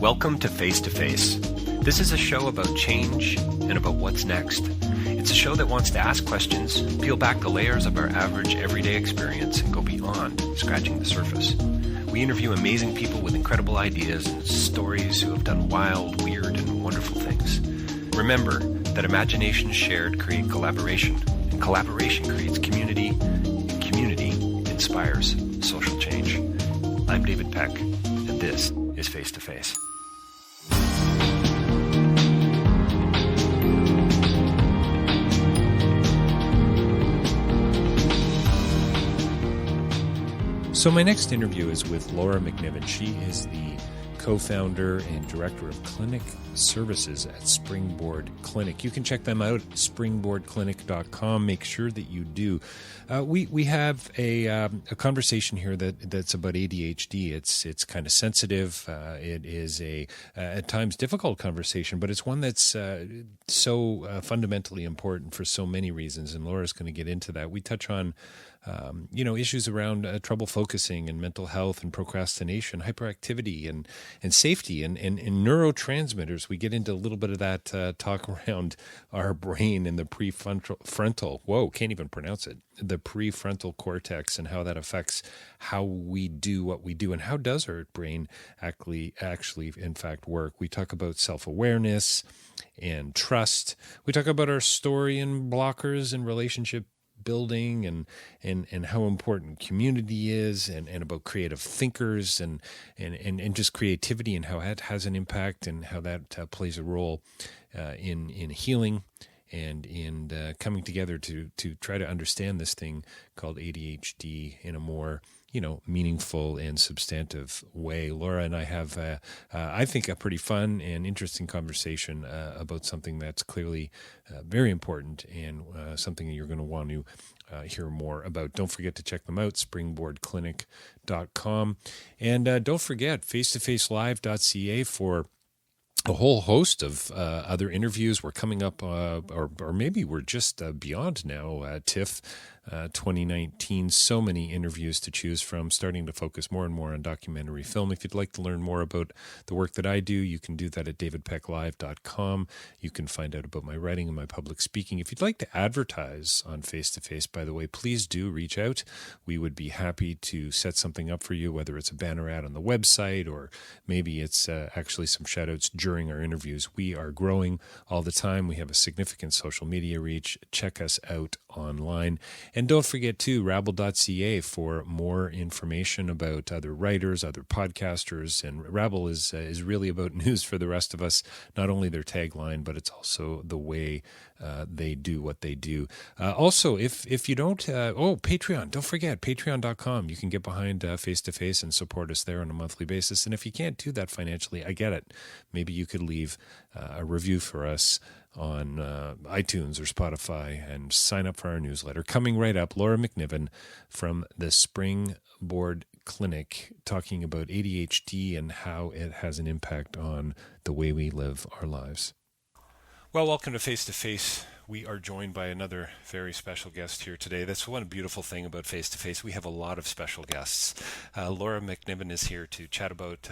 Welcome to Face2Face. This is a show about change and about what's next. It's a show that wants to ask questions, peel back the layers of our average everyday experience, and go beyond scratching the surface. We interview amazing people with incredible ideas and stories who have done wild, weird, and wonderful things. Remember that imagination shared creates collaboration, and collaboration creates community, and community inspires social change. I'm David Peck, and this is Face2Face. So my next interview is with Laura MacNiven. She is the co-founder and director of clinic services at Springboard Clinic. You can check them out at springboardclinic.com. Make sure that you do. We have a conversation here that's about ADHD. It's kind of sensitive. It is a at times difficult conversation, but it's one that's so fundamentally important for so many reasons. And Laura's going to get into that. We touch on issues around trouble focusing and mental health and procrastination, hyperactivity and safety and neurotransmitters. We get into a little bit of that talk around our brain and the prefrontal, can't even pronounce it, the prefrontal cortex and how that affects how we do what we do and how does our brain actually in fact work. We talk about self-awareness and trust. We talk about our story and blockers and relationship building and how important community is and about creative thinkers and just creativity and how that has an impact and how that plays a role in healing and in coming together to try to understand this thing called ADHD in a more meaningful and substantive way. Laura and I have, I think, a pretty fun and interesting conversation about something that's clearly very important and something that you're going to want to hear more about. Don't forget to check them out, springboardclinic.com. And don't forget, face2facelive.ca for a whole host of other interviews. We're coming up, or maybe we're just beyond now, TIFF 2019. So many interviews to choose from, starting to focus more and more on documentary film. If you'd like to learn more about the work that I do, you can do that at davidpecklive.com. You can find out about my writing and my public speaking. If you'd like to advertise on Face2Face, by the way, please do reach out. We would be happy to set something up for you, whether it's a banner ad on the website or maybe it's actually some shout outs during our interviews. We are growing all the time. We have a significant social media reach. Check us out online. And don't forget, too, rabble.ca for more information about other writers, other podcasters. And Rabble is really about news for the rest of us, not only their tagline, but it's also the way they do what they do. Also, if you don't, Patreon, don't forget, patreon.com. You can get behind Face2Face and support us there on a monthly basis. And if you can't do that financially, I get it. Maybe you could leave a review for us on iTunes or Spotify and sign up for our newsletter. Coming right up, Laura MacNiven from the Springboard Clinic talking about ADHD and how it has an impact on the way we live our lives. Well, welcome to Face2Face. We are joined by another very special guest here today. That's one beautiful thing about Face2Face. We have a lot of special guests. Laura MacNiven is here to chat about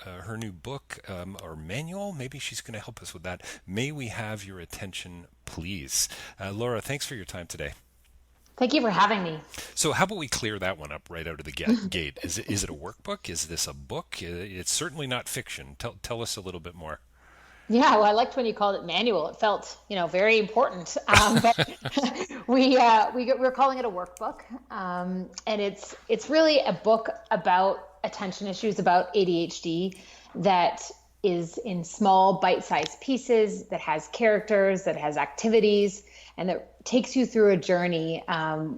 her new book or manual. Maybe she's going to help us with that. May we have your attention, please? Laura, thanks for your time today. Thank you for having me. So how about we clear that one up right out of the gate? Is it a workbook? Is this a book? It's certainly not fiction. Tell us a little bit more. Yeah, well, I liked when you called it manual. It felt, very important. But we're calling it a workbook, and it's really a book about attention issues, about ADHD, that is in small, bite-sized pieces, that has characters, that has activities, and that takes you through a journey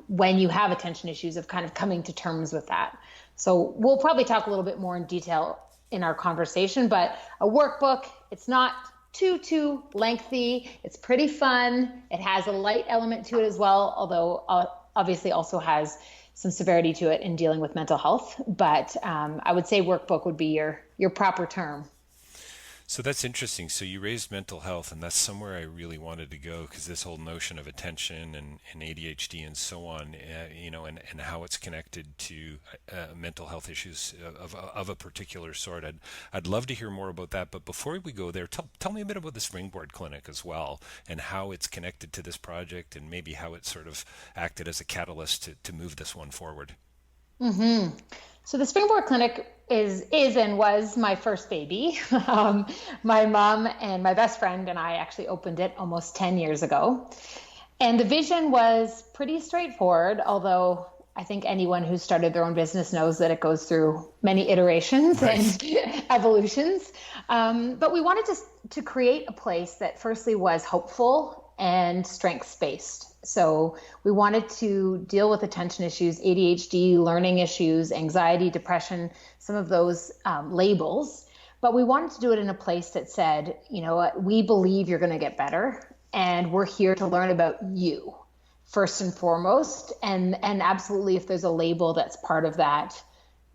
when you have attention issues of kind of coming to terms with that. So we'll probably talk a little bit more in detail in our conversation, but a workbook, it's not too lengthy. It's pretty fun. It has a light element to it as well, although obviously also has some severity to it in dealing with mental health. But I would say workbook would be your proper term. So that's interesting. So you raised mental health, and that's somewhere I really wanted to go, because this whole notion of attention and ADHD and so on, and how it's connected to mental health issues of a particular sort. I'd love to hear more about that. But before we go there, tell me a bit about the Springboard Clinic as well, and how it's connected to this project, and maybe how it sort of acted as a catalyst to move this one forward. Mm-hmm. So the Springboard Clinic is and was my first baby. My mom and my best friend and I actually opened it almost 10 years ago. And the vision was pretty straightforward, although I think anyone who started their own business knows that it goes through many iterations and evolutions. But we wanted to create a place that firstly was hopeful and strengths-based. So we wanted to deal with attention issues, ADHD, learning issues, anxiety, depression, some of those labels. But we wanted to do it in a place that said, you know what, we believe you're going to get better, and we're here to learn about you first and foremost. And absolutely, if there's a label that's part of that,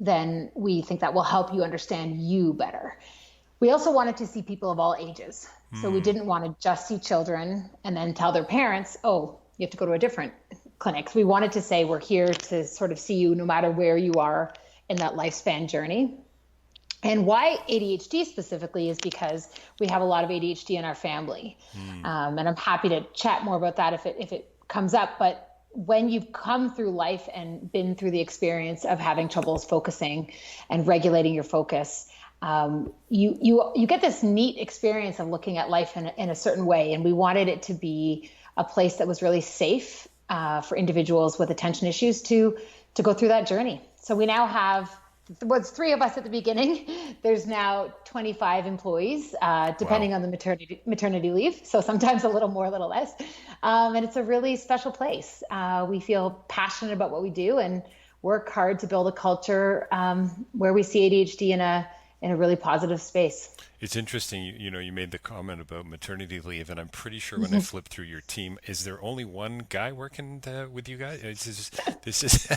then we think that will help you understand you better. We also wanted to see people of all ages. So we didn't want to just see children and then tell their parents, oh, you have to go to a different clinic. We wanted to say we're here to sort of see you no matter where you are in that lifespan journey. And why ADHD specifically is because we have a lot of ADHD in our family. And I'm happy to chat more about that if it comes up. But when you've come through life and been through the experience of having troubles focusing and regulating your focus, you get this neat experience of looking at life in a certain way. And we wanted it to be a place that was really safe for individuals with attention issues to go through that journey. So we now have, was 3 of us at the beginning. There's now 25 employees, depending on the maternity leave. So sometimes a little more, a little less. And it's a really special place. We feel passionate about what we do and work hard to build a culture where we see ADHD in a really positive space. It's interesting, you made the comment about maternity leave, and I'm pretty sure when I flipped through your team, is there only one guy working with you guys? This is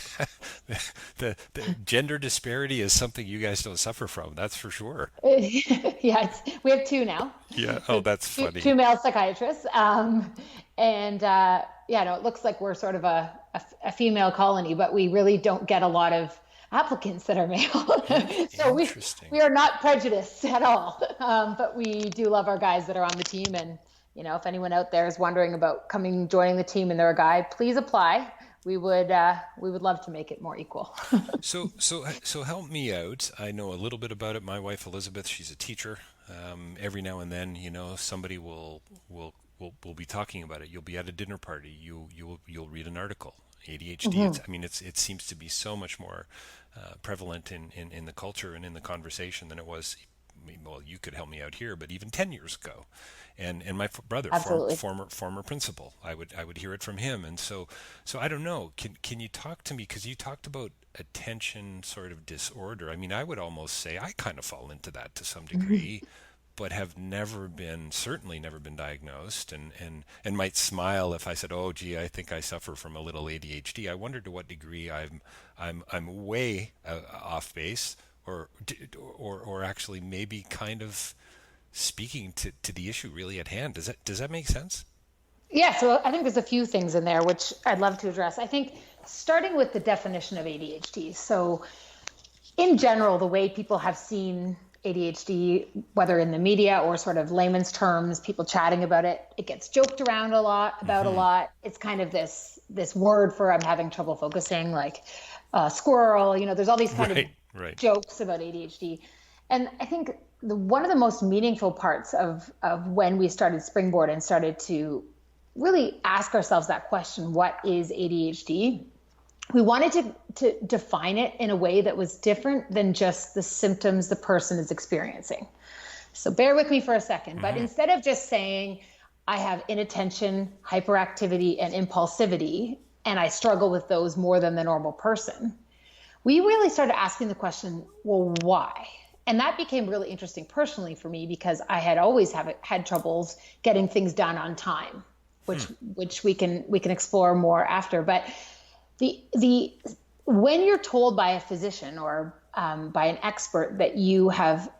the gender disparity is something you guys don't suffer from, that's for sure. Yeah, we have 2 now. Yeah, oh, that's funny. 2 male psychiatrists. It looks like we're sort of a female colony, but we really don't get a lot of applicants that are male. So we are not prejudiced at all. But we do love our guys that are on the team. And, if anyone out there is wondering about joining the team and they're a guy, please apply. We would love to make it more equal. So help me out. I know a little bit about it. My wife, Elizabeth, she's a teacher. Every now and then, somebody will be talking about it. You'll be at a dinner party. You'll read an article. ADHD. It seems to be so much more prevalent in the culture and in the conversation than it was. Well, you could help me out here, but even 10 years ago, and my brother, former principal, I would hear it from him, and so I don't know. Can you talk to me, because you talked about attention sort of disorder? I would almost say I kind of fall into that to some degree. But have certainly never been diagnosed, and might smile if I said, oh, gee, I think I suffer from a little ADHD. I wonder to what degree I'm way off base, or actually maybe kind of speaking to the issue really at hand. Does that make sense? Yeah, so I think there's a few things in there which I'd love to address. I think starting with the definition of ADHD. So in general, the way people have seen ADHD, whether in the media or sort of layman's terms, people chatting about it, it gets joked around a lot. It's kind of this word for I'm having trouble focusing, like squirrel. There's all these kind of jokes about ADHD. And I think one of the most meaningful parts of when we started Springboard and started to really ask ourselves that question, what is ADHD? We wanted to define it in a way that was different than just the symptoms the person is experiencing. So bear with me for a second, but instead of just saying, I have inattention, hyperactivity, and impulsivity, and I struggle with those more than the normal person, we really started asking the question, well, why? And that became really interesting personally for me, because I had always had troubles getting things done on time, which we can explore more after. But when you're told by a physician or by an expert that you have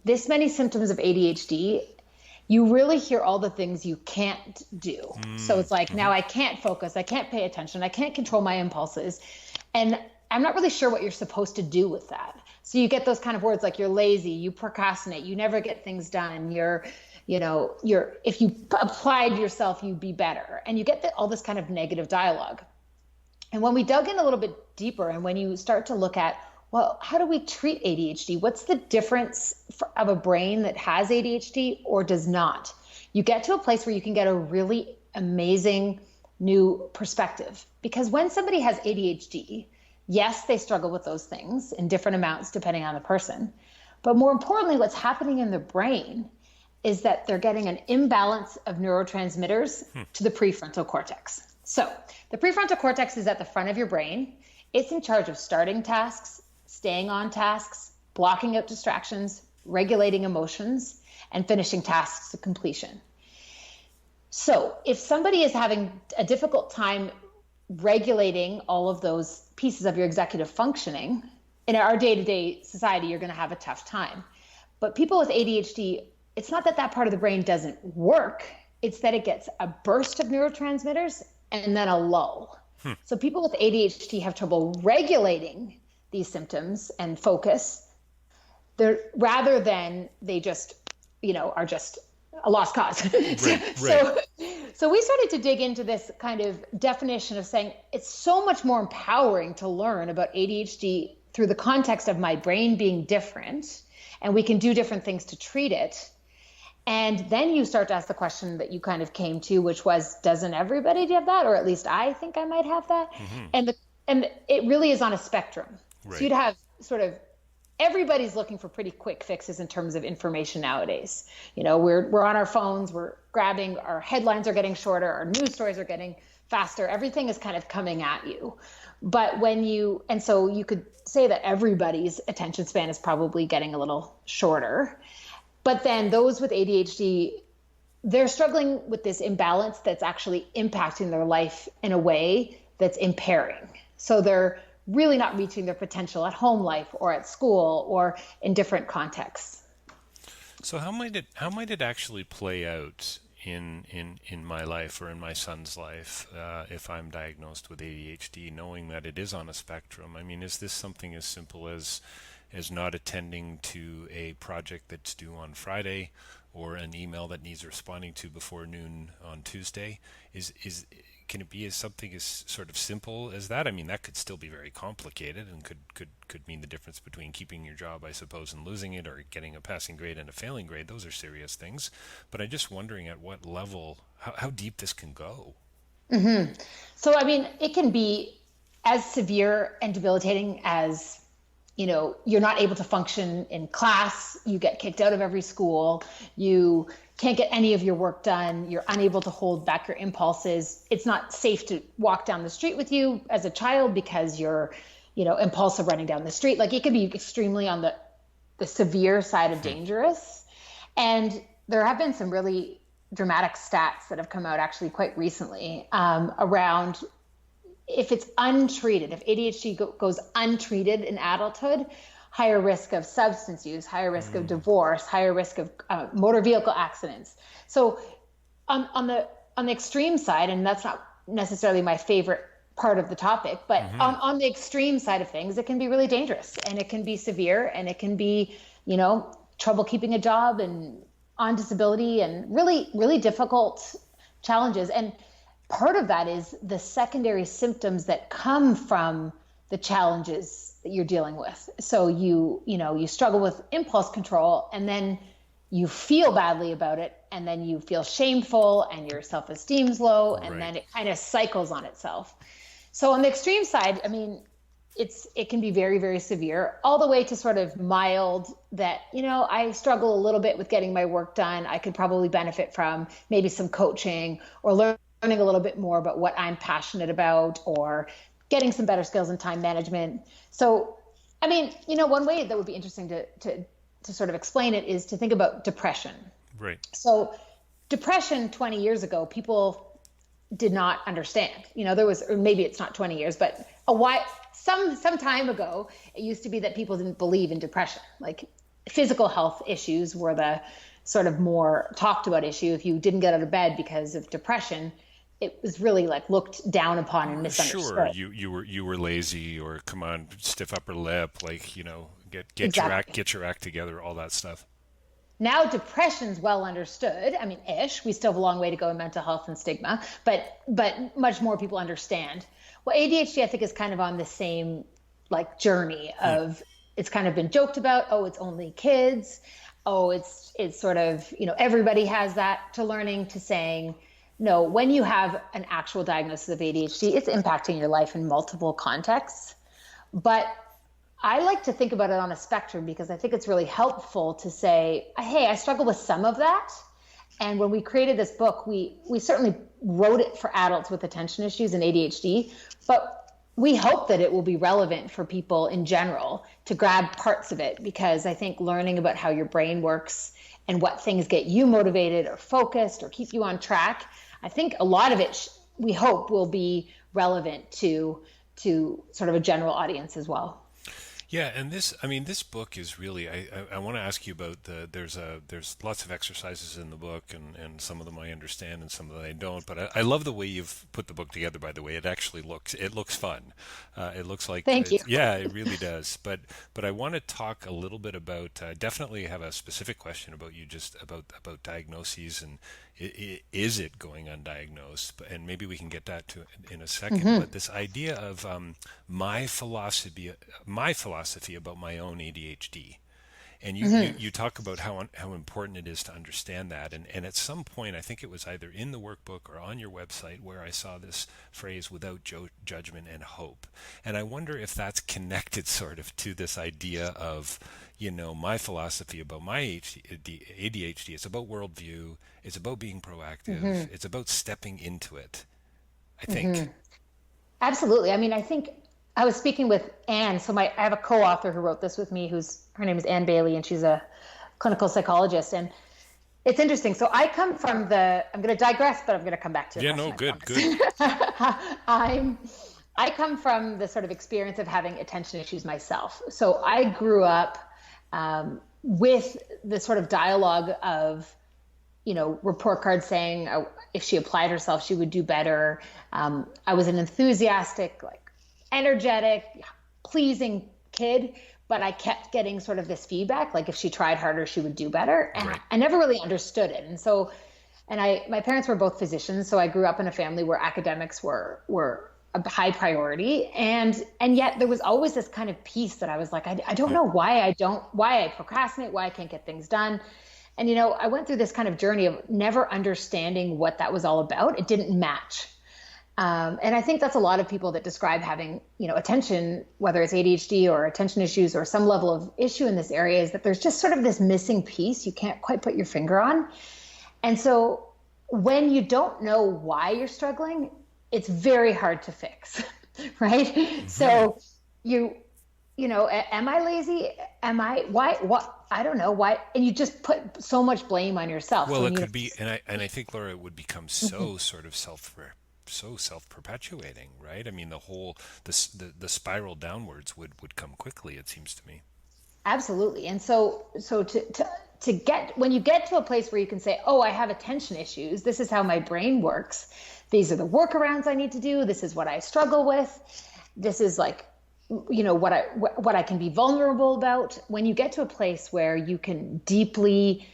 this many symptoms of ADHD, you really hear all the things you can't do. So it's like, now I can't focus, I can't pay attention, I can't control my impulses. And I'm not really sure what you're supposed to do with that. So you get those kind of words like you're lazy, you procrastinate, you never get things done, if you applied yourself, you'd be better. And you get all this kind of negative dialogue. And when we dug in a little bit deeper, and when you start to look at, well, how do we treat ADHD? What's the difference of a brain that has ADHD or does not? You get to a place where you can get a really amazing new perspective. Because when somebody has ADHD, yes, they struggle with those things in different amounts depending on the person. But more importantly, what's happening in the brain is that they're getting an imbalance of neurotransmitters to the prefrontal cortex. So the prefrontal cortex is at the front of your brain. It's in charge of starting tasks, staying on tasks, blocking out distractions, regulating emotions, and finishing tasks to completion. So if somebody is having a difficult time regulating all of those pieces of your executive functioning, in our day-to-day society, you're going to have a tough time. But people with ADHD, it's not that part of the brain doesn't work. It's that it gets a burst of neurotransmitters and then a lull. So people with ADHD have trouble regulating these symptoms and focus, rather than they just, are just a lost cause. Right. So we started to dig into this kind of definition of saying it's so much more empowering to learn about ADHD through the context of my brain being different, and we can do different things to treat it. And then you start to ask the question that you kind of came to, which was, doesn't everybody have that? Or at least I think I might have that. And it really is on a spectrum. Right. So you'd have sort of, everybody's looking for pretty quick fixes in terms of information nowadays. We're on our phones, we're grabbing, our headlines are getting shorter, our news stories are getting faster. Everything is kind of coming at you. But so you could say that everybody's attention span is probably getting a little shorter. But then those with ADHD, they're struggling with this imbalance that's actually impacting their life in a way that's impairing. So they're really not reaching their potential at home life or at school or in different contexts. So how might it actually play out in my life or in my son's life if I'm diagnosed with ADHD, knowing that it is on a spectrum? I mean, is this something as simple as not attending to a project that's due on Friday, or an email that needs responding to before noon on Tuesday? Can it be something as sort of simple as that? I mean, that could still be very complicated and could mean the difference between keeping your job, I suppose, and losing it, or getting a passing grade and a failing grade. Those are serious things. But I'm just wondering at what level, how deep this can go. Mm-hmm. So, I mean, it can be as severe and debilitating as, you're not able to function in class, you get kicked out of every school, you can't get any of your work done, you're unable to hold back your impulses. It's not safe to walk down the street with you as a child because you're, impulsive running down the street. Like, it can be extremely on the severe side of dangerous. And there have been some really dramatic stats that have come out actually quite recently around if it's untreated, if ADHD goes untreated in adulthood, higher risk of substance use, higher risk of divorce, higher risk of motor vehicle accidents. So on the extreme side, and that's not necessarily my favorite part of the topic, but on the extreme side of things, it can be really dangerous, and it can be severe, and it can be, trouble keeping a job and on disability and really, really difficult challenges. And part of that is the secondary symptoms that come from the challenges that you're dealing with. So you struggle with impulse control, and then you feel badly about it, and then you feel shameful, and your self-esteem's low, and then it kind of cycles on itself. So on the extreme side, I mean, it can be very, very severe, all the way to sort of mild that, I struggle a little bit with getting my work done. I could probably benefit from maybe some coaching or learning a little bit more about what I'm passionate about, or getting some better skills in time management. So, I mean, one way that would be interesting to sort of explain it is to think about depression. Right. So depression 20 years ago, people did not understand. There was, or maybe it's not 20 years, but some time ago, it used to be that people didn't believe in depression. Like, physical health issues were the sort of more talked about issue. If you didn't get out of bed because of depression, it was really like looked down upon and misunderstood. Sure, you were lazy, or come on, stiff upper lip, like, get Exactly. your act together, all that stuff. Now depression's well understood. I mean, we still have a long way to go in mental health and stigma, but much more people understand. Well, ADHD, I think, is kind of on the same like journey of, it's kind of been joked about. Oh, it's only kids. Oh, it's sort of, everybody has that, to learning to saying, no, when you have an actual diagnosis of ADHD, it's impacting your life in multiple contexts. But I like to think about it on a spectrum, because I think it's really helpful to say, hey, I struggle with some of that. And when we created this book, we certainly wrote it for adults with attention issues and ADHD, but we hope that it will be relevant for people in general to grab parts of it, because I think learning about how your brain works and what things get you motivated or focused or keep you on track, I think a lot of it, we hope, will be relevant to sort of a general audience as well. Yeah, and this book is really, I want to ask you about there's lots of exercises in the book, and some of them I understand and some of them I don't, but I love the way you've put the book together, by the way. It actually looks fun. It looks like, Thank you. yeah, it really does. But I want to talk a little bit about, definitely have a specific question about you, just about diagnoses, and is it going undiagnosed? And maybe we can get that to in a second. But this idea of my philosophy about my own ADHD, and you talk about how important it is to understand that. And at some point, I think it was either in the workbook or on your website, where I saw this phrase, without judgment and hope. And I wonder if that's connected sort of to this idea of, my philosophy about my ADHD. It's about worldview. It's about being proactive. It's about stepping into it, I think. Absolutely. I mean, I think I was speaking with Anne. So I have a co-author who wrote this with me, her name is Anne Bailey, and she's a clinical psychologist. And it's interesting. So I come from I'm going to digress, but I'm going to come back to it. Yeah, no, good. I come from the sort of experience of having attention issues myself. So I grew up with the sort of dialogue of, report cards saying if she applied herself, she would do better. I was an enthusiastic, like energetic, pleasing kid, but I kept getting sort of this feedback, like if she tried harder, she would do better. And Right. I never really understood it. And so, my parents were both physicians. So I grew up in a family where academics were a high priority. And yet there was always this kind of piece that I was like, I don't know why I procrastinate, why I can't get things done. And, I went through this kind of journey of never understanding what that was all about. It didn't match. And I think that's a lot of people that describe having, attention, whether it's ADHD or attention issues or some level of issue in this area, is that there's just sort of this missing piece you can't quite put your finger on. And so when you don't know why you're struggling, it's very hard to fix, right? Mm-hmm. So am I lazy? Why? What? I don't know why. And you just put so much blame on yourself. Well, it could be, and I think, Laura, it would become so sort of self-perpetuating, right? I mean, the spiral downwards would come quickly, it seems to me. Absolutely. And so to get, when you get to a place where you can say, oh, I have attention issues, this is how my brain works. These are the workarounds I need to do. This is what I struggle with. This is like, what I can be vulnerable about. When you get to a place where you can deeply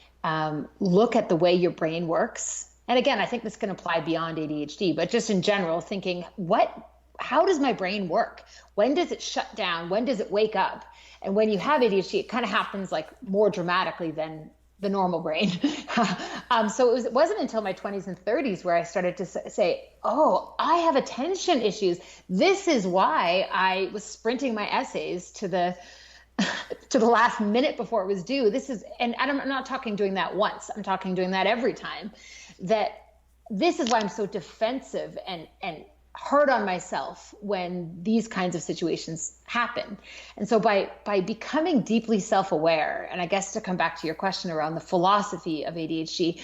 look at the way your brain works. And again, I think this can apply beyond ADHD, but just in general, thinking, how does my brain work? When does it shut down? When does it wake up? And when you have ADHD, it kind of happens like more dramatically than the normal brain. So it wasn't until my 20s and 30s where I started to say, oh, I have attention issues. This is why I was sprinting my essays to the last minute before it was due. And I'm not talking doing that once. I'm talking doing that every time. That this is why I'm so defensive and hard on myself when these kinds of situations happen. And so by becoming deeply self-aware, and I guess to come back to your question around the philosophy of ADHD,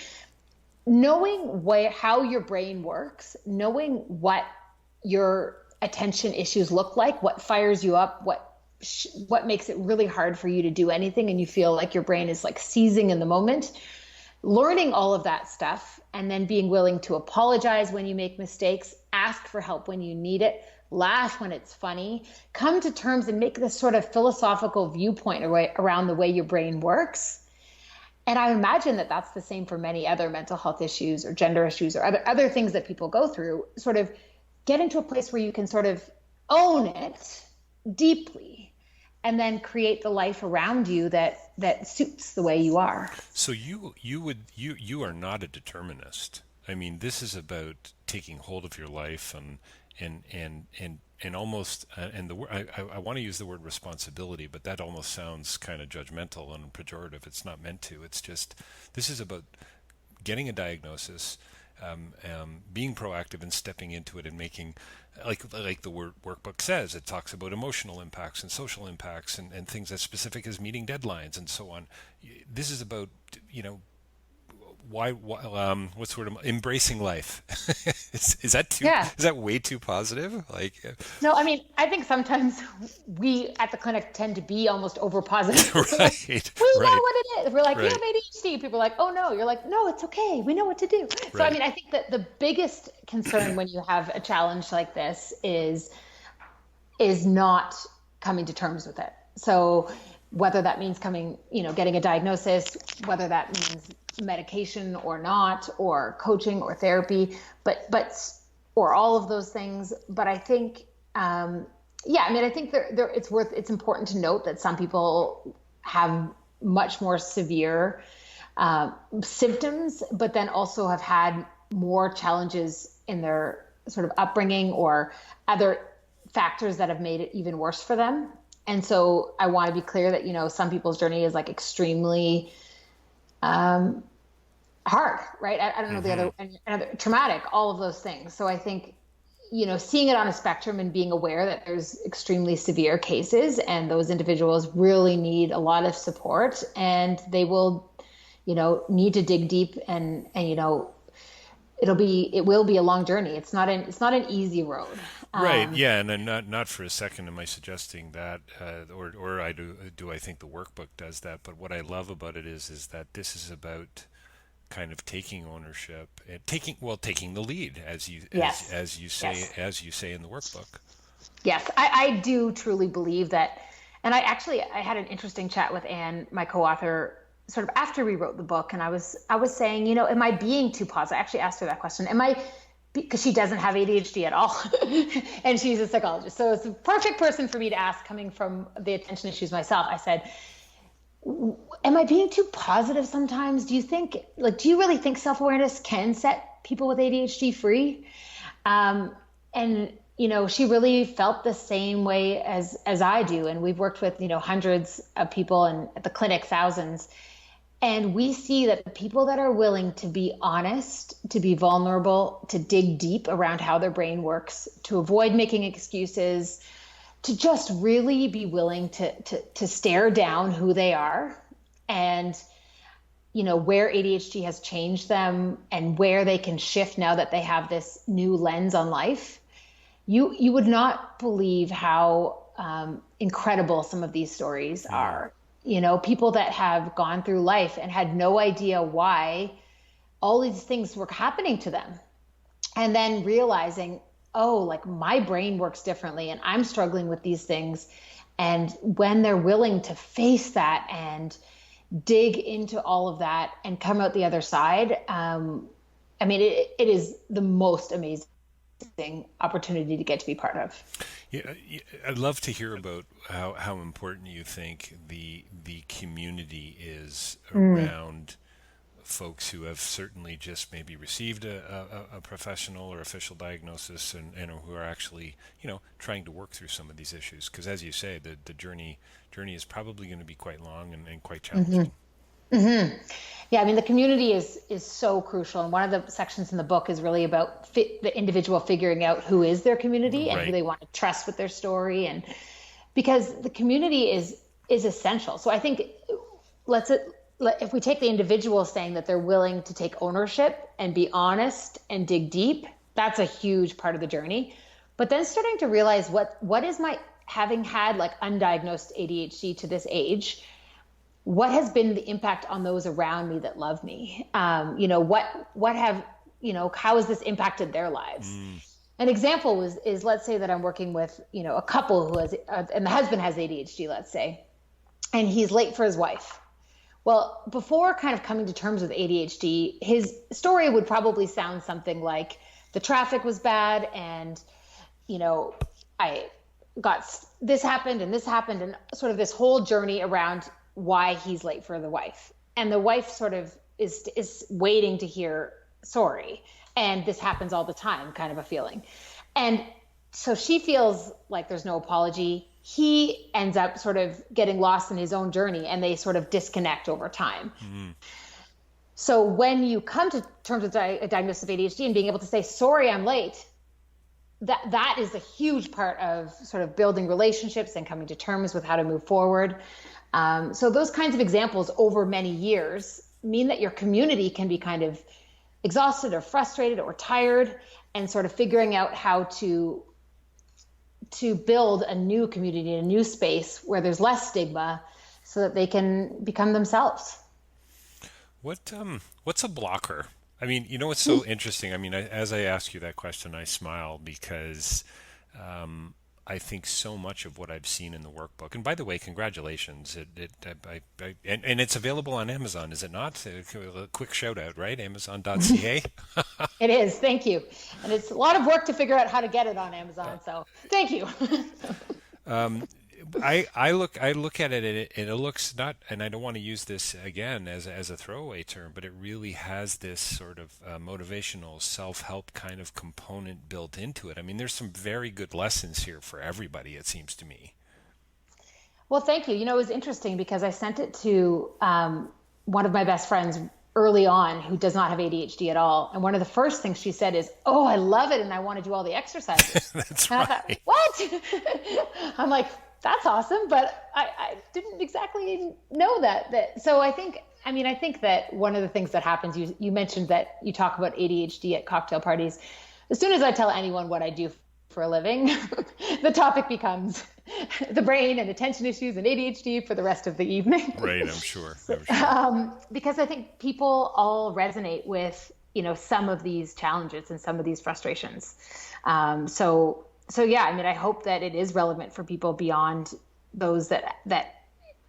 knowing how your brain works, knowing what your attention issues look like, what fires you up, what what makes it really hard for you to do anything, and you feel like your brain is like seizing in the moment. Learning all of that stuff, and then being willing to apologize when you make mistakes, ask for help when you need it, laugh when it's funny, come to terms and make this sort of philosophical viewpoint around the way your brain works. And I imagine that that's the same for many other mental health issues or gender issues or other things that people go through. Sort of get into a place where you can sort of own it deeply, and then create the life around you that suits the way you are. So you are not a determinist. I mean, this is about taking hold of your life and almost and I want to use the word responsibility, but that almost sounds kind of judgmental and pejorative. It's not meant to. It's just, this is about getting a diagnosis, being proactive and stepping into it and making, like the word workbook says, it talks about emotional impacts and social impacts and things as specific as meeting deadlines and so on. This is about, what's the word? Embracing life. Is that too? Yeah. Is that way too positive? No, I mean, I think sometimes we at the clinic tend to be almost over positive. Right. We know what it is. We're like, you have ADHD. People are like, oh no. You're like, no, it's okay. We know what to do. So I mean, I think that the biggest concern when you have a challenge like this is not coming to terms with it. So whether that means getting a diagnosis, whether that means medication or not, or coaching or therapy, or all of those things. But I think, I think it's important to note that some people have much more severe symptoms, but then also have had more challenges in their sort of upbringing or other factors that have made it even worse for them. And so I want to be clear that, some people's journey is like extremely hard, right? I don't know the other traumatic, all of those things. So I think, seeing it on a spectrum and being aware that there's extremely severe cases and those individuals really need a lot of support, and they will, need to dig deep and it will be a long journey. It's not an easy road. Right. Yeah. And not for a second am I suggesting that, or I think the workbook does that. But what I love about it is that this is about kind of taking ownership and taking the lead, as you say in the workbook. Yes, I do truly believe that. And I had an interesting chat with Anne, my co-author, sort of after we wrote the book, and I was saying, am I being too positive? I actually asked her that question. Because she doesn't have ADHD at all, and she's a psychologist, so it's a perfect person for me to ask, coming from the attention issues myself. I said, am I being too positive sometimes? Do you really think self-awareness can set people with ADHD free? And she really felt the same way as I do. And we've worked with, hundreds of people, and at the clinic, thousands. And we see that the people that are willing to be honest, to be vulnerable, to dig deep around how their brain works, to avoid making excuses, to just really be willing to stare down who they are, and where ADHD has changed them and where they can shift now that they have this new lens on life. You would not believe how incredible some of these stories are. People that have gone through life and had no idea why all these things were happening to them, and then realizing, oh, like my brain works differently and I'm struggling with these things. And when they're willing to face that and dig into all of that and come out the other side, it is the most amazing opportunity to get to be part of. Yeah, I'd love to hear about how important you think the community is around folks who have certainly just maybe received a professional or official diagnosis and who are actually, trying to work through some of these issues. Because as you say, the journey is probably going to be quite long and quite challenging. Mm-hmm. Yeah, the community is so crucial. And one of the sections in the book is really about the individual figuring out who is their community and who they want to trust with their story. And because the community is essential. So I think if we take the individual saying that they're willing to take ownership and be honest and dig deep, that's a huge part of the journey. But then starting to realize what is my having had like undiagnosed ADHD to this age, what has been the impact on those around me that love me? What have, how has this impacted their lives? An example is let's say that I'm working with, a couple who has, and the husband has ADHD, let's say, and he's late for his wife. Well, before kind of coming to terms with ADHD, his story would probably sound something like the traffic was bad and, I got this happened and sort of this whole journey around why he's late for the wife. And the wife sort of is waiting to hear sorry. And this happens all the time, kind of a feeling. And so she feels like there's no apology. He ends up sort of getting lost in his own journey and they sort of disconnect over time. Mm-hmm. So when you come to terms with a diagnosis of ADHD and being able to say, sorry, I'm late, that is a huge part of sort of building relationships and coming to terms with how to move forward. So those kinds of examples over many years mean that your community can be kind of exhausted or frustrated or tired, and sort of figuring out how to build a new community, a new space where there's less stigma so that they can become themselves. What's a blocker? I mean, it's so interesting. I mean, as I ask you that question, I smile because I think so much of what I've seen in the workbook, and by the way, congratulations! And it's available on Amazon, is it not? A quick shout out, right? Amazon.ca. It is. Thank you. And it's a lot of work to figure out how to get it on Amazon. So thank you. I look at it and it looks not, and I don't want to use this again as a throwaway term, but it really has this sort of motivational self-help kind of component built into it. I mean, there's some very good lessons here for everybody, it seems to me. Well, thank you. It was interesting because I sent it to one of my best friends early on who does not have ADHD at all. And one of the first things she said is, "Oh, I love it. And I want to do all the exercises." That's and right. I thought, what? I'm like, that's awesome, but I didn't exactly know that. So I think that one of the things that happens, you mentioned that you talk about ADHD at cocktail parties. As soon as I tell anyone what I do for a living, the topic becomes the brain and attention issues and ADHD for the rest of the evening. Right, I'm sure. Because I think people all resonate with, some of these challenges and some of these frustrations. So yeah, I hope that it is relevant for people beyond those that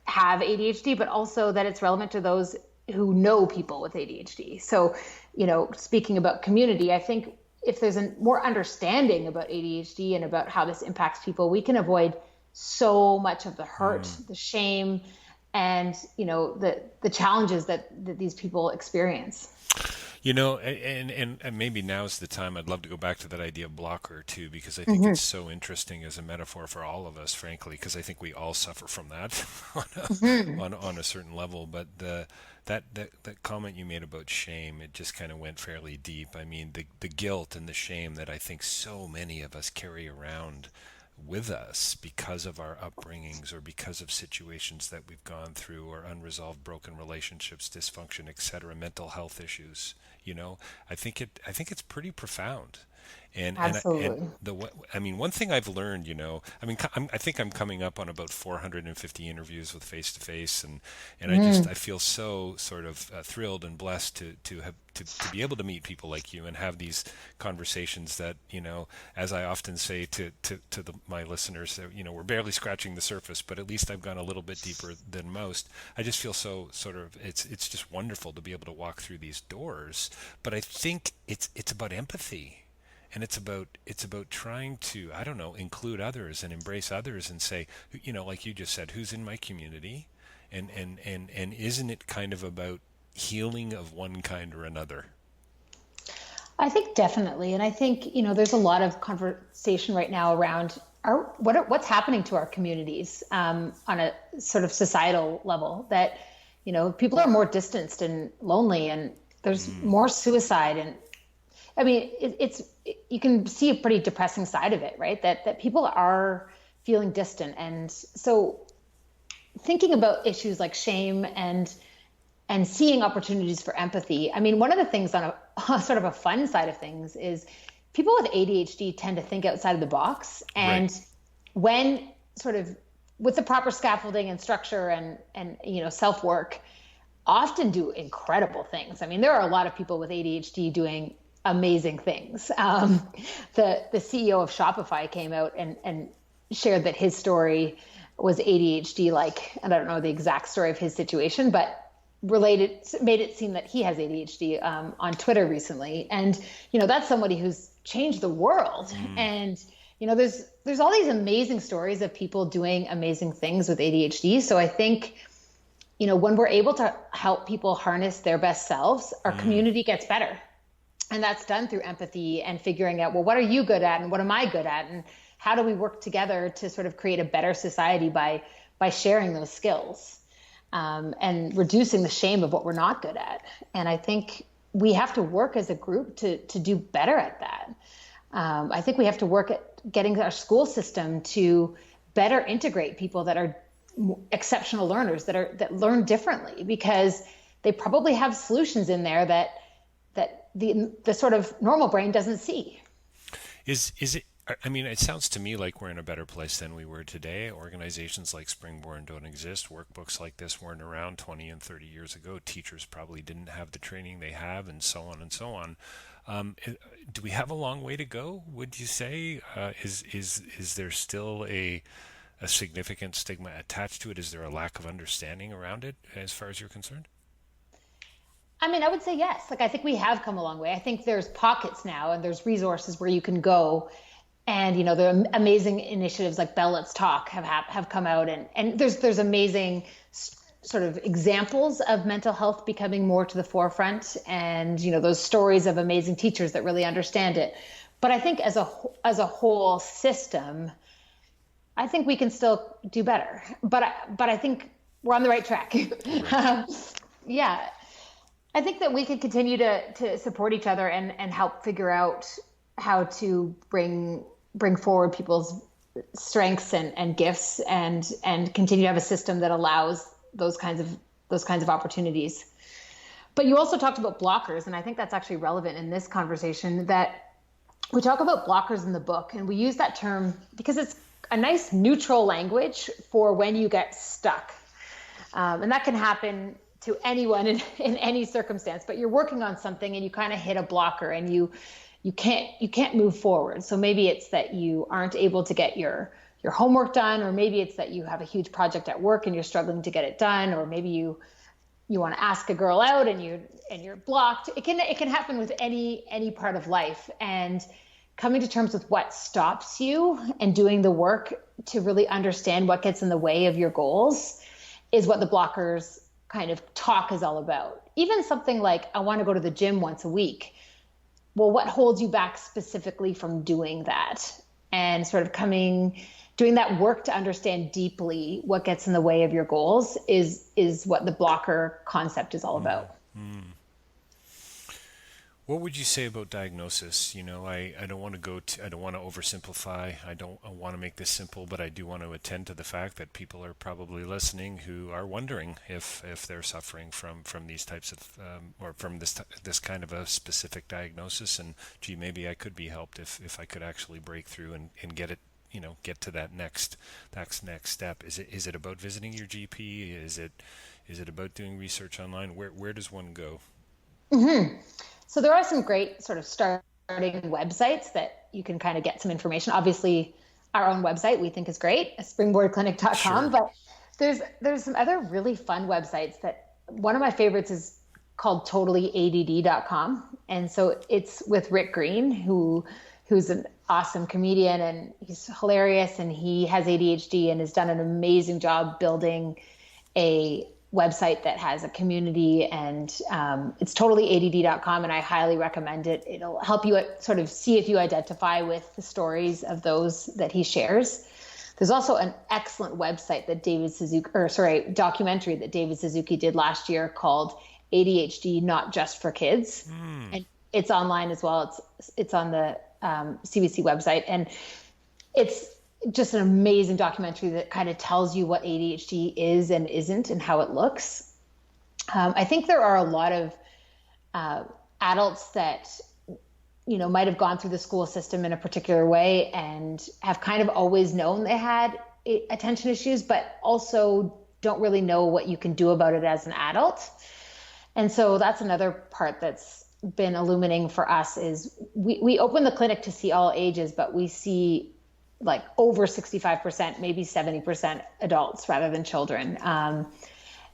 have ADHD, but also that it's relevant to those who know people with ADHD. So, speaking about community, I think if there's a more understanding about ADHD and about how this impacts people, we can avoid so much of the hurt, the shame, and, the challenges that these people experience. And maybe now's the time. I'd love to go back to that idea of blocker too, because I think it's so interesting as a metaphor for all of us, frankly, because I think we all suffer from that on a certain level. But that comment you made about shame, it just kind of went fairly deep. I mean, the guilt and the shame that I think so many of us carry around with us because of our upbringings or because of situations that we've gone through, or unresolved broken relationships, dysfunction, etc., mental health issues. I think it's pretty profound. Absolutely. One thing I've learned, I think I'm coming up on about 450 interviews with Face2Face, and I feel so sort of thrilled and blessed to be able to meet people like you and have these conversations that, as I often say to my listeners, we're barely scratching the surface, but at least I've gone a little bit deeper than most. I just feel so sort of, it's just wonderful to be able to walk through these doors. But I think it's about empathy. And it's about trying to, include others and embrace others and say, like you just said, who's in my community, and isn't it kind of about healing of one kind or another? I think definitely, and I think there's a lot of conversation right now around what's happening to our communities on a sort of societal level. That people are more distanced and lonely, and there's more suicide and. You can see a pretty depressing side of it, right? That people are feeling distant. And so thinking about issues like shame and seeing opportunities for empathy. One of the things on a sort of a fun side of things is people with ADHD tend to think outside of the box. And when sort of with the proper scaffolding and structure and self-work, often do incredible things. I mean, there are a lot of people with ADHD doing amazing things. The CEO of Shopify came out and shared that his story was ADHD, and I don't know the exact story of his situation, but made it seem that he has ADHD on Twitter recently. And, that's somebody who's changed the world. And, there's all these amazing stories of people doing amazing things with ADHD. So I think, when we're able to help people harness their best selves, our community gets better. And that's done through empathy and figuring out, well, what are you good at and what am I good at? And how do we work together to sort of create a better society by sharing those skills and reducing the shame of what we're not good at? And I think we have to work as a group to do better at that. I think we have to work at getting our school system to better integrate people that are exceptional learners, that learn differently, because they probably have solutions in there that the sort of normal brain doesn't see. Is it? I mean, it sounds to me like we're in a better place than we were today. Organizations like Springboard don't exist. Workbooks like this weren't around 20 and 30 years ago. Teachers probably didn't have the training they have, and so on and so on. Do we have a long way to go, would you say? Is there still a significant stigma attached to it? Is there a lack of understanding around it as far as you're concerned? I mean, I would say yes. I think we have come a long way. I think there's pockets now and there's resources where you can go. And, there are amazing initiatives like Bell Let's Talk have come out. And there's amazing sort of examples of mental health becoming more to the forefront. And, those stories of amazing teachers that really understand it. But I think as a whole system, I think we can still do better. But I think we're on the right track. Yeah. I think that we can continue to support each other and help figure out how to bring forward people's strengths and gifts and continue to have a system that allows those kinds of opportunities. But you also talked about blockers, and I think that's actually relevant in this conversation, that we talk about blockers in the book, and we use that term because it's a nice neutral language for when you get stuck. And that can happen to anyone in any circumstance, but you're working on something and you kind of hit a blocker and you can't move forward. So maybe it's that you aren't able to get your homework done, or maybe it's that you have a huge project at work and you're struggling to get it done, or maybe you want to ask a girl out and you're blocked. It can happen with any part of life, and coming to terms with what stops you and doing the work to really understand what gets in the way of your goals is what the blockers kind of talk is all about. Even something like, I want to go to the gym once a week. Well, what holds you back specifically from doing that? And sort of doing that work to understand deeply what gets in the way of your goals is what the blocker concept is all about. Mm. What would you say about diagnosis? I don't want to I don't want to oversimplify. I want to make this simple, but I do want to attend to the fact that people are probably listening who are wondering if they're suffering from these types of or from this kind of a specific diagnosis. And gee, maybe I could be helped if I could actually break through and get it, get to that next step. Is it about visiting your GP? Is it about doing research online? Where does one go? Mm-hmm. So there are some great sort of starting websites that you can kind of get some information. Obviously, our own website we think is great, springboardclinic.com. Sure. But there's some other really fun websites that one of my favorites is called totallyadd.com. And so it's with Rick Green, who's an awesome comedian, and he's hilarious, and he has ADHD and has done an amazing job building a website that has a community, and it's totallyadd.com, and I highly recommend it. It'll help you sort of see if you identify with the stories of those that he shares. There's also an excellent website that documentary that David Suzuki did last year called ADHD Not Just for Kids. And it's online as well. It's on the CBC website, and it's just an amazing documentary that kind of tells you what ADHD is and isn't and how it looks. I think there are a lot of adults that, might have gone through the school system in a particular way and have kind of always known they had attention issues, but also don't really know what you can do about it as an adult. And so that's another part that's been illuminating for us is we open the clinic to see all ages, but we see like over 65%, maybe 70% adults rather than children.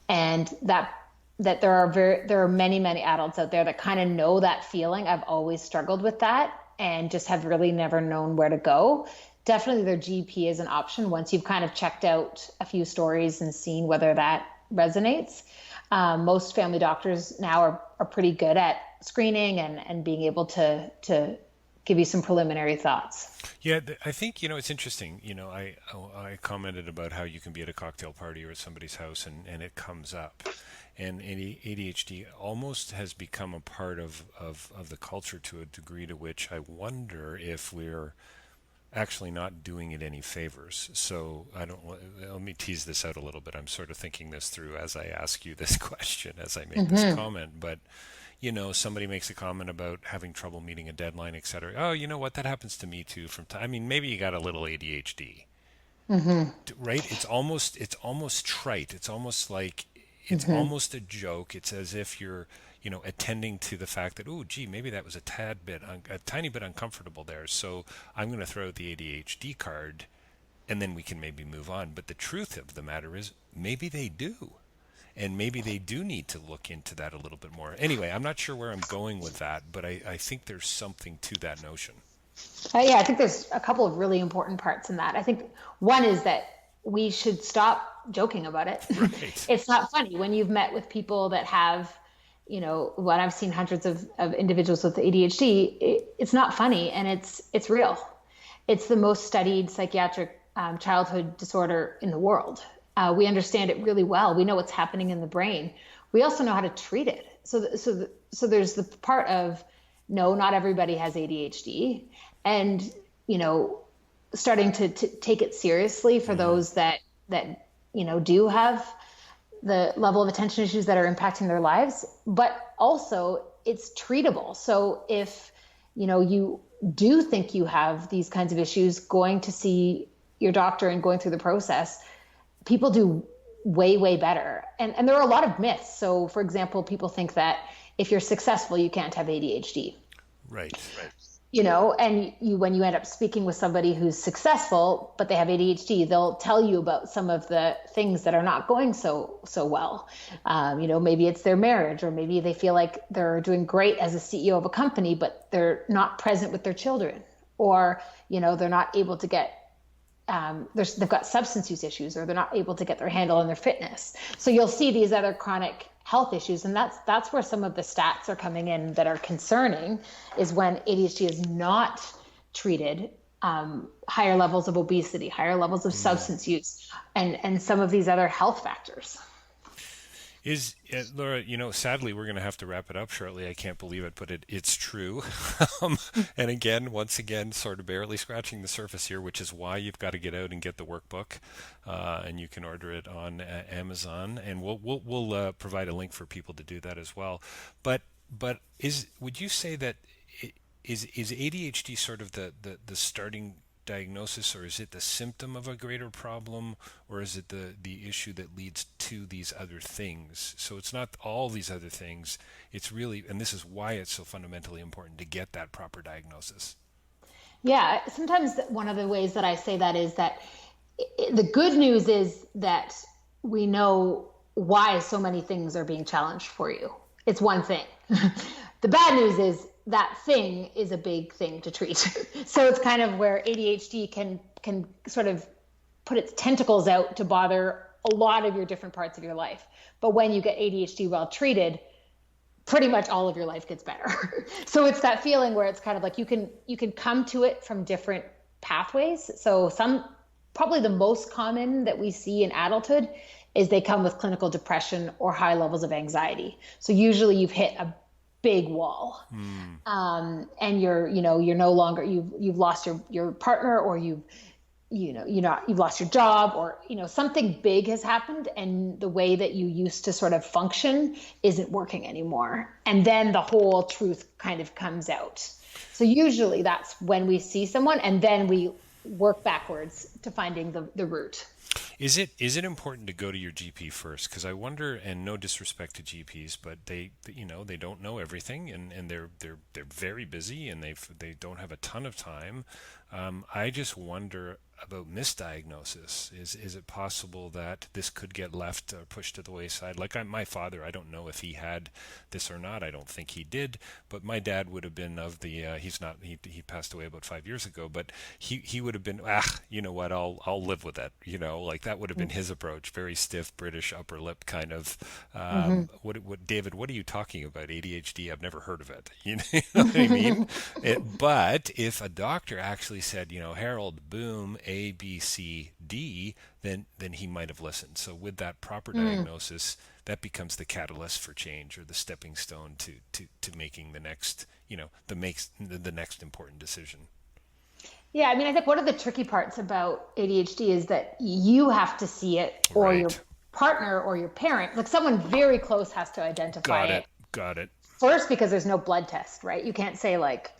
And that there are many adults out there that kind of know that feeling. I've always struggled with that and just have really never known where to go. Definitely their GP is an option once you've kind of checked out a few stories and seen whether that resonates. Most family doctors now are pretty good at screening and being able to give you some preliminary thoughts. Yeah, I think, it's interesting. I commented about how you can be at a cocktail party or at somebody's house and it comes up. And ADHD almost has become a part of the culture to a degree to which I wonder if we're actually not doing it any favors. So let me tease this out a little bit. I'm sort of thinking this through as I ask you this question, as I make this comment. But, somebody makes a comment about having trouble meeting a deadline, et cetera. Oh, you know what? That happens to me too from time. I mean, maybe you got a little ADHD, right? It's almost trite. It's almost like, it's almost a joke. It's as if you're, attending to the fact that, oh, gee, maybe that was a tiny bit uncomfortable there. So I'm going to throw out the ADHD card and then we can maybe move on. But the truth of the matter is maybe they do. And maybe they do need to look into that a little bit more. Anyway, I'm not sure where I'm going with that, but I think there's something to that notion. Yeah, I think there's a couple of really important parts in that. I think one is that we should stop joking about it. Right. It's not funny when you've met with people that have, when I've seen hundreds of individuals with ADHD, it's not funny and it's real. It's the most studied psychiatric childhood disorder in the world. We understand it really well. We know what's happening in the brain. We also know how to treat it. So there's the part of, no, not everybody has ADHD, and starting to take it seriously for those that do have the level of attention issues that are impacting their lives, but also it's treatable. So if you do think you have these kinds of issues, going to see your doctor and going through the process, people do way better. And there are a lot of myths. So for example, people think that if you're successful, you can't have ADHD. Right. And when you end up speaking with somebody who's successful, but they have ADHD, they'll tell you about some of the things that are not going so well. Maybe it's their marriage, or maybe they feel like they're doing great as a CEO of a company, but they're not present with their children, or, they're not able to get they've got substance use issues, or they're not able to get their handle on their fitness. So you'll see these other chronic health issues. And that's where some of the stats are coming in that are concerning, is when ADHD is not treated, higher levels of obesity, higher levels of substance use, and some of these other health factors. Laura, sadly, we're going to have to wrap it up shortly. I can't believe it, but it's true. And once again, sort of barely scratching the surface here, which is why you've got to get out and get the workbook, and you can order it on Amazon, and we'll provide a link for people to do that as well. But would you say that is ADHD sort of the starting diagnosis, or is it the symptom of a greater problem, or is it the issue that leads to these other things? So it's not all these other things. It's really, and this is why it's so fundamentally important to get that proper diagnosis. Yeah, sometimes one of the ways that I say that is that the good news is that we know why so many things are being challenged for you. It's one thing. The bad news is that thing is a big thing to treat. So it's kind of where ADHD can sort of put its tentacles out to bother a lot of your different parts of your life. But when you get ADHD well treated, pretty much all of your life gets better. So it's that feeling where it's kind of like you can come to it from different pathways. So probably the most common that we see in adulthood is they come with clinical depression or high levels of anxiety. So usually you've hit a big wall, and you're no longer, you've lost your partner, or you've lost your job, or something big has happened, and the way that you used to sort of function isn't working anymore, and then the whole truth kind of comes out. So usually that's when we see someone, and then we work backwards to finding the root. Is it important to go to your GP first? Because I wonder, and no disrespect to GPs, but they don't know everything, and they're very busy, and they don't have a ton of time. I just wonder about misdiagnosis. Is it possible that this could get left or pushed to the wayside? Like my father, I don't know if he had this or not. I don't think he did, but my dad would have been of the. He passed away about 5 years ago, but he would have been. You know what? I'll live with it. Like that would have been his approach. Very stiff British upper lip kind of. What David? What are you talking about? ADHD? I've never heard of it. You know what I mean? But if a doctor actually said, Harold, boom, A, B, C, D, then he might have listened. So with that proper diagnosis, that becomes the catalyst for change, or the stepping stone to making the next, the next important decision. Yeah, I mean, I think one of the tricky parts about ADHD is that you have to see it, or your partner or your parent, like someone very close, has to identify Got it. First, because there's no blood test, right? You can't say like,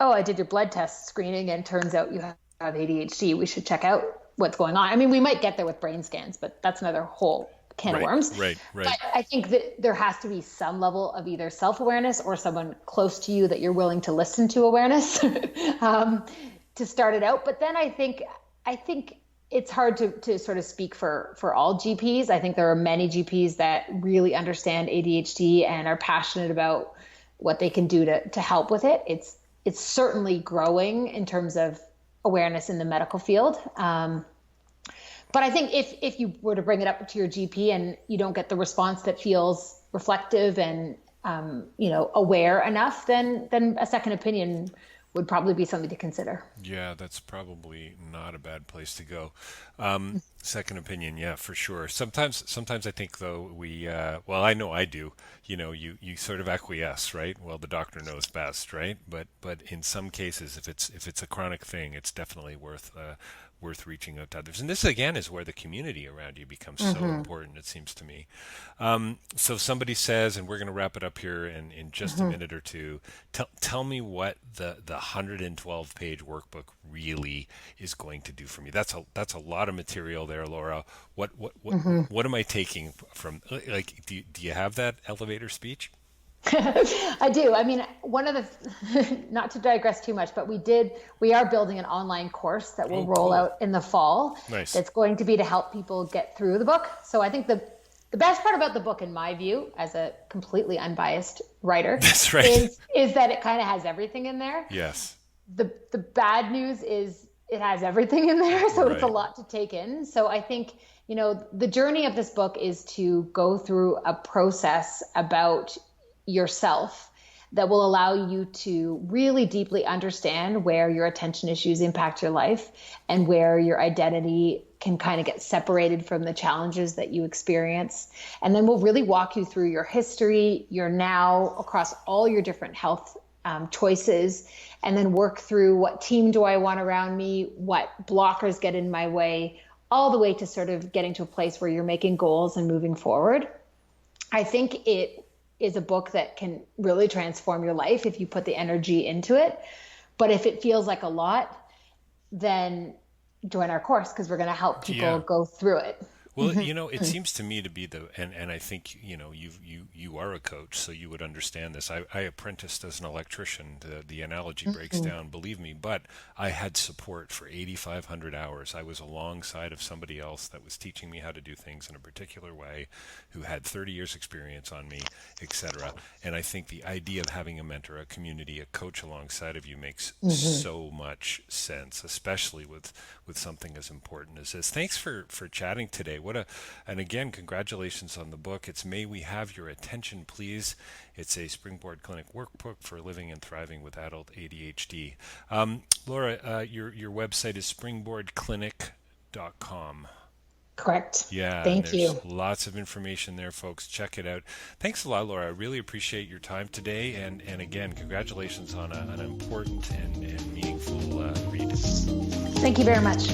oh, I did your blood test screening and turns out you have ADHD. We should check out what's going on. I mean, we might get there with brain scans, but that's another whole can of worms. Right. But I think that there has to be some level of either self-awareness or someone close to you that you're willing to listen to awareness to start it out. But then I think it's hard to sort of speak for all GPs. I think there are many GPs that really understand ADHD and are passionate about what they can do to help with it. It's certainly growing in terms of awareness in the medical field. But I think if you were to bring it up to your GP and you don't get the response that feels reflective and aware enough, then a second opinion would probably be something to consider. Yeah, that's probably not a bad place to go. Second opinion, yeah, for sure. Sometimes I think though I know I do. You sort of acquiesce, right? Well, the doctor knows best, right? But in some cases, if it's a chronic thing, it's definitely worth reaching out to others. And this again is where the community around you becomes so important, it seems to me. So somebody says, and we're going to wrap it up here in just a minute or two, tell me what the 112-page workbook really is going to do for me. That's a lot of material there, Laura. What am I taking from, like, do you have that elevator speech? I do. I mean, one of the, not to digress too much, but we are building an online course that will roll out in the fall. Nice. That's going to be to help people get through the book. So I think the best part about the book, in my view, as a completely unbiased writer, that's right, is that it kind of has everything in there. Yes. The bad news is it has everything in there. So It's a lot to take in. So I think, the journey of this book is to go through a process about yourself that will allow you to really deeply understand where your attention issues impact your life and where your identity can kind of get separated from the challenges that you experience. And then we'll really walk you through your history, your now, across all your different health choices, and then work through what team do I want around me, what blockers get in my way, all the way to sort of getting to a place where you're making goals and moving forward. I think it is a book that can really transform your life if you put the energy into it. But if it feels like a lot, then join our course, because we're going to help people go through it. Well, it seems to me to be and I think, you are a coach, so you would understand this. I apprenticed as an electrician. The analogy breaks down, believe me, but I had support for 8,500 hours. I was alongside of somebody else that was teaching me how to do things in a particular way, who had 30 years experience on me, etc. And I think the idea of having a mentor, a community, a coach alongside of you makes so much sense, especially with something as important as this. Thanks for chatting today. And again, congratulations on the book. It's May We Have Your Attention, Please. It's a Springboard Clinic Workbook for living and thriving with adult ADHD. Laura, your website is springboardclinic.com. Correct. Yeah. Thank you. Lots of information there, folks. Check it out. Thanks a lot, Laura. I really appreciate your time today. And again, congratulations on an important and meaningful read. Thank you very much.